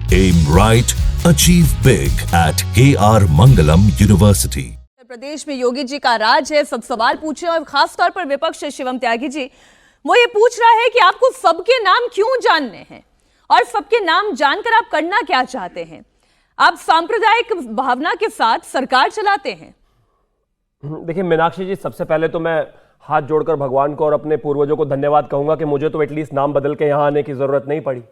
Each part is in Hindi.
Aim right, achieve big at KR Mangalam University. प्रदेश में योगी जी का राज है, सब सवाल पूछे और खास तौर पर विपक्ष शिवम त्यागी जी वो ये पूछ रहा है कि आपको सबके नाम क्यों जानने हैं और सबके नाम जानकर आप करना क्या चाहते हैं। आप सांप्रदायिक भावना के साथ सरकार चलाते हैं। देखिए मीनाक्षी जी, सबसे पहले तो मैं हाथ जोड़कर भगवान को और अपने पूर्वजों को धन्यवाद कहूंगा कि मुझे तो एटलीस्ट नाम बदल के यहां आने की जरूरत नहीं पड़ी।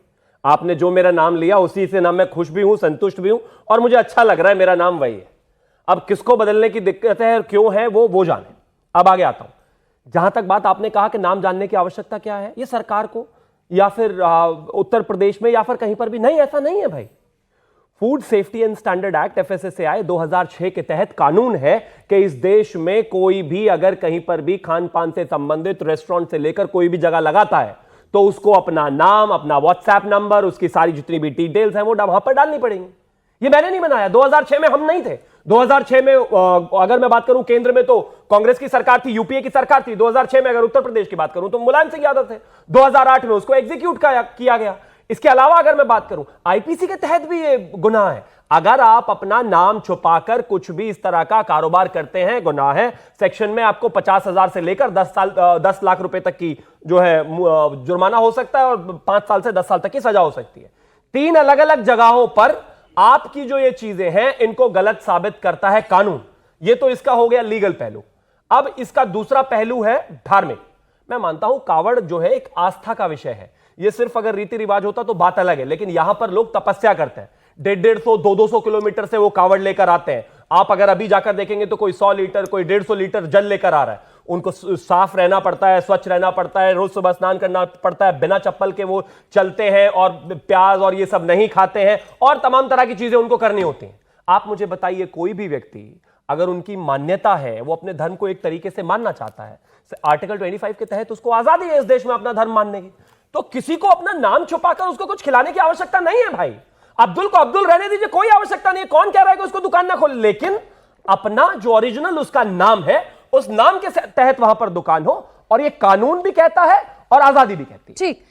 आपने जो मेरा नाम लिया उसी से नाम मैं खुश भी हूं, संतुष्ट भी हूं और मुझे अच्छा लग रहा है, मेरा नाम वही है। अब किसको बदलने की दिक्कत है और क्यों है वो जाने। अब आगे आता हूं। जहां तक बात आपने कहा कि नाम जानने की आवश्यकता क्या है, ये सरकार को या फिर उत्तर प्रदेश में या फिर कहीं पर भी नहीं, ऐसा नहीं है भाई। Food safety and standard act FSSAI 2006 के तहत कानून है कि इस देश में कोई भी अगर कहीं पर भी खान पान से संबंधित रेस्टोरेंट से लेकर कोई भी जगह लगाता है तो उसको अपना नाम, अपना व्हाट्सएप नंबर, उसकी सारी जितनी भी डिटेल्स हैं वो वहां पर डालनी पड़ेंगी। ये मैंने नहीं बनाया, 2006 में हम नहीं थे। 2006 में अगर मैं बात करूं केंद्र में तो कांग्रेस की सरकार थी, यूपीए की सरकार थी। 2006 में अगर उत्तर प्रदेश की बात करूं तो मुलायम सिंह यादव थे। 2008 में उसको एग्जीक्यूट किया गया। इसके अलावा अगर मैं बात करूं आईपीसी के तहत भी ये गुनाह है। अगर आप अपना नाम छुपाकर कुछ भी इस तरह का कारोबार करते हैं, गुनाह है। सेक्शन में आपको 50,000 से लेकर 10 लाख रुपए तक की जो है जुर्माना हो सकता है और 5 साल से 10 साल तक की सजा हो सकती है। 3 अलग अलग जगहों पर आपकी जो ये चीजें हैं इनको गलत साबित करता है कानून। ये तो इसका हो गया लीगल पहलू। अब इसका दूसरा पहलू है धार्मिक। मैं मानता हूं कावड़ जो है एक आस्था का विषय है। ये सिर्फ अगर रीति रिवाज होता तो बात अलग है, लेकिन यहां पर लोग तपस्या करते हैं। 150, 200 किलोमीटर से वो कावड़ लेकर आते हैं। आप अगर अभी जाकर देखेंगे तो कोई 100 लीटर, कोई 150 लीटर जल लेकर आ रहा है। उनको साफ रहना पड़ता है, स्वच्छ रहना पड़ता है, रोज सुबह स्नान करना पड़ता है, बिना चप्पल के वो चलते हैं और प्याज और ये सब नहीं खाते हैं और तमाम तरह की चीजें उनको करनी होती हैं। आप मुझे बताइए, कोई भी व्यक्ति अगर उनकी मान्यता है, वो अपने धर्म को एक तरीके से मानना चाहता है, आर्टिकल 25 के तहत उसको आजादी है इस देश में अपना धर्म मानने की। तो किसी को अपना नाम छुपाकर उसको कुछ खिलाने की आवश्यकता नहीं है भाई। अब्दुल को अब्दुल रहने दीजिए, कोई आवश्यकता नहीं है। कौन कह रहा है कि उसको दुकान ना खोले, लेकिन अपना जो ओरिजिनल उसका नाम है उस नाम के तहत वहां पर दुकान हो, और ये कानून भी कहता है और आजादी भी कहती है। ठीक,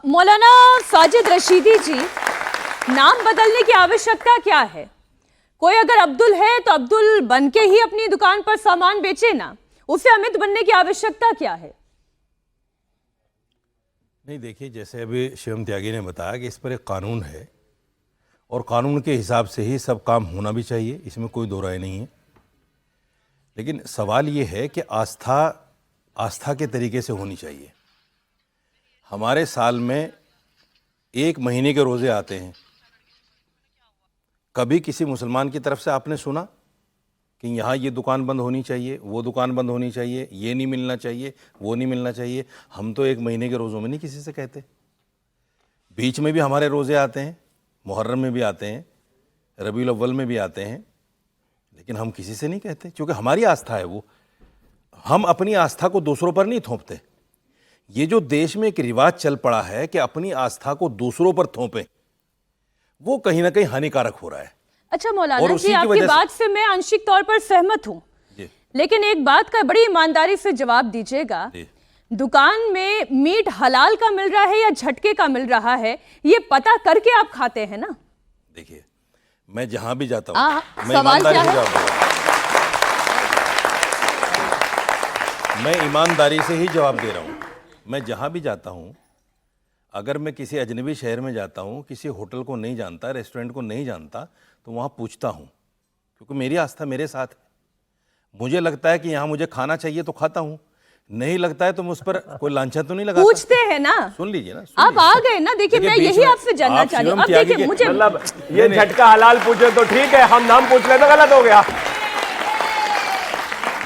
मौलाना साजिद रशीदी जी, नाम बदलने की आवश्यकता क्या है? कोई अगर अब्दुल है तो अब्दुल बन के ही अपनी दुकान पर सामान बेचे ना, उसे अमित बनने की आवश्यकता क्या है? नहीं, देखिए, जैसे अभी शिवम त्यागी ने बताया कि इस पर एक कानून है और कानून के हिसाब से ही सब काम होना भी चाहिए, इसमें कोई दो राय नहीं है। लेकिन सवाल ये है कि आस्था के तरीके से होनी चाहिए। हमारे साल में 1 महीने के रोज़े आते हैं। कभी किसी मुसलमान की तरफ से आपने सुना कि यहाँ ये दुकान बंद होनी चाहिए, वो दुकान बंद होनी चाहिए, ये नहीं मिलना चाहिए, वो नहीं मिलना चाहिए? हम तो 1 महीने के रोज़ों में नहीं किसी से कहते। बीच में भी हमारे रोज़े आते हैं, मुहर्रम में भी आते हैं, रबीउल अव्वल में भी आते हैं, लेकिन हम किसी से नहीं कहते क्योंकि हमारी आस्था है वो। हम अपनी आस्था को दूसरों पर नहीं थोपते। ये जो देश में एक रिवाज चल पड़ा है कि अपनी आस्था को दूसरों पर थोपें, वो कहीं ना कहीं हानिकारक हो रहा है। अच्छा मौलाना जी, आपकी बात से मैं आंशिक तौर पर सहमत हूं, लेकिन एक बात का बड़ी ईमानदारी से जवाब दीजिएगा। दुकान में मीट हलाल का मिल रहा है या झटके का मिल रहा है, ये पता करके आप खाते हैं ना? देखिए, मैं जहां भी जाता हूं, मैं ईमानदारी से ही जवाब दे रहा हूं। मैं जहां भी जाता हूं, अगर मैं किसी अजनबी शहर में जाता हूं, किसी होटल को नहीं जानता, रेस्टोरेंट को नहीं जानता, तो वहाँ पूछता हूँ, क्योंकि मेरी आस्था मेरे साथ है। मुझे लगता है कि यहाँ मुझे खाना चाहिए तो खाता हूँ, नहीं लगता है तो मैं उस पर कोई लांछन तो नहीं लगाता। पूछते हैं ना, सुन लीजिए ना, आप आ गए ना। देखिए, मैं यही आपसे जानना चाह रही हूँ। अब देखिए, मुझे मतलब ये झटका हलाल पूछे तो ठीक है, हम नाम पूछ ले तो गलत हो गया।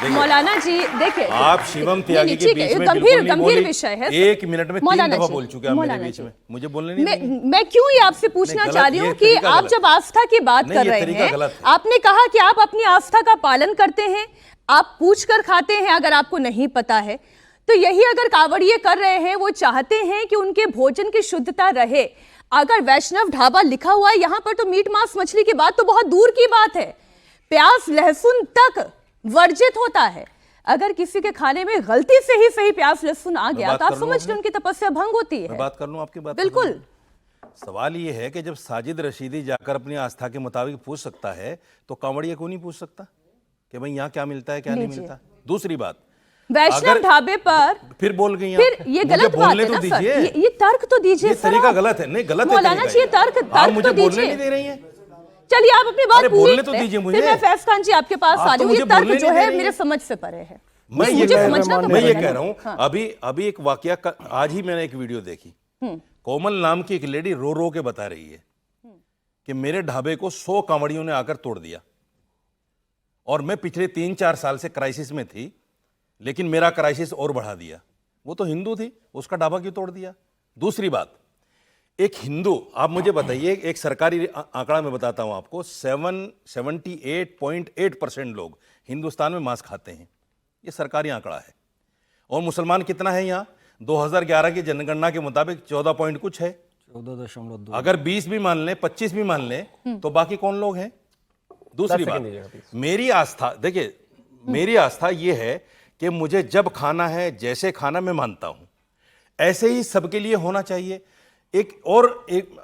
मौलाना जी देखिए, आप शिवम त्यागी के बीच में गंभीर विषय है। 1 मिनट में 3 दफा बोल चुके हैं मेरे बीच में, मुझे बोलने नहीं। मैं क्यों ये आपसे पूछना चाह रही हूँ कि आप जब आस्था की बात कर रहे हैं, आपने कहा कि आप अपनी आस्था का पालन करते हैं, आप पूछ कर खाते हैं अगर आपको नहीं पता है। तो यही अगर कावड़िए कर रहे हैं, वो चाहते हैं कि उनके भोजन की शुद्धता रहे। अगर वैष्णव ढाबा लिखा हुआ है यहाँ पर, तो मीट मांस मछली की बात तो बहुत दूर की बात है, प्याज लहसुन तक वर्जित होता है। अगर किसी के खाने में गलती से ही सही प्याज लहसुन आ गया तो आप समझ लें उनकी तपस्या भंग होती है। मैं बात कर लूं आपकी बात? बिल्कुल। सवाल ये है कि जब साजिद रशीदी जाकर अपनी आस्था के मुताबिक पूछ सकता है तो कांवड़िया को नहीं पूछ सकता कि भाई यहाँ क्या मिलता है क्या नहीं मिलता। दूसरी बात, वैष्णव ढाबे पर फिर बोल गई आप, फिर ये मुझे गलत बात बोलने है तो ना सर, दीजिए। ये तर्क तो दीजिए ये सर तरीका आप। गलत है, नहीं गलत है मौलाना तरीका जी, ये ये। तर्क आप मुझे तो बोलने दीजिए। नहीं दे रही हैं। चलिए आप अपनी बात अरे पूरी बोलने तो करें, दीजिए फिर मुझे। मैं फैज खान जी आपके पास आप आ तो रही हूँ। ये मुझे तर्क बोलने जो नहीं दे है रही मेरे हैं। समझ से परे है, मैं ये मुझे कह समझना मैं ये पड़ेगा। कह रहा हूँ, हाँ। अभी एक वाकया आज ही मैंने एक वीडियो देखी। कोमल नाम की एक लेडी रो रो के बता रही है कि मेरे ढाबे को 100 कांवड़ियों ने आकर तोड़ दिया और मैं पिछले 3-4 साल से क्राइसिस में थी, लेकिन मेरा क्राइसिस और बढ़ा दिया। वो तो हिंदू थी, उसका ढाबा क्यों तोड़ दिया? दूसरी बात, एक हिंदू, आप मुझे बताइए, एक सरकारी आंकड़ा मैं बताता हूं आपको, 78.8% लोग हिंदुस्तान में मांस खाते हैं, ये सरकारी आंकड़ा है। और मुसलमान कितना है यहाँ? 2011 की जनगणना के मुताबिक 14 पॉइंट कुछ है। 14.2। अगर 20 भी मान लें, 25 भी मान लें, तो बाकी कौन लोग हैं? दूसरी बात, मेरी आस्था, देखिए मेरी आस्था ये है कि मुझे जब खाना है, जैसे खाना मैं मानता हूं, ऐसे ही सबके लिए होना चाहिए। एक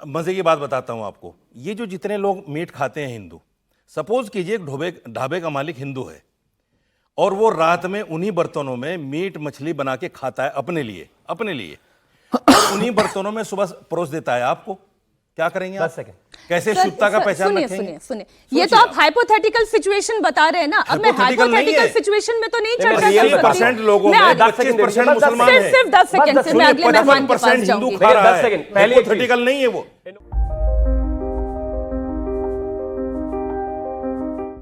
मजे की बात बताता हूं आपको, ये जो जितने लोग मीट खाते हैं हिंदू, सपोज कीजिए एक ढाबे का मालिक हिंदू है और वो रात में उन्हीं बर्तनों में मीट मछली बना के खाता है अपने लिए और उन्हीं बर्तनों में सुबह परोस देता है आपको, क्या करेंगे आप? 10 सेकंड। कैसे शुद्धता का पहचान सुनिए रखेंगे? सुनिए, ये तो आप हाइपोथेटिकल सिचुएशन बता रहे हैं ना। अब मैं हाइपोथेटिकल सिचुएशन में तो नहीं चर्चा कर सकती। 50% लोगों में 25% मुसलमान हैं। सिर्फ 10 सेकंड से मैं अगले मेहमान के पास 55% हिंदू जाऊंगी। खा रहा है, पहले हाइपोथेटिकल नहीं है वो।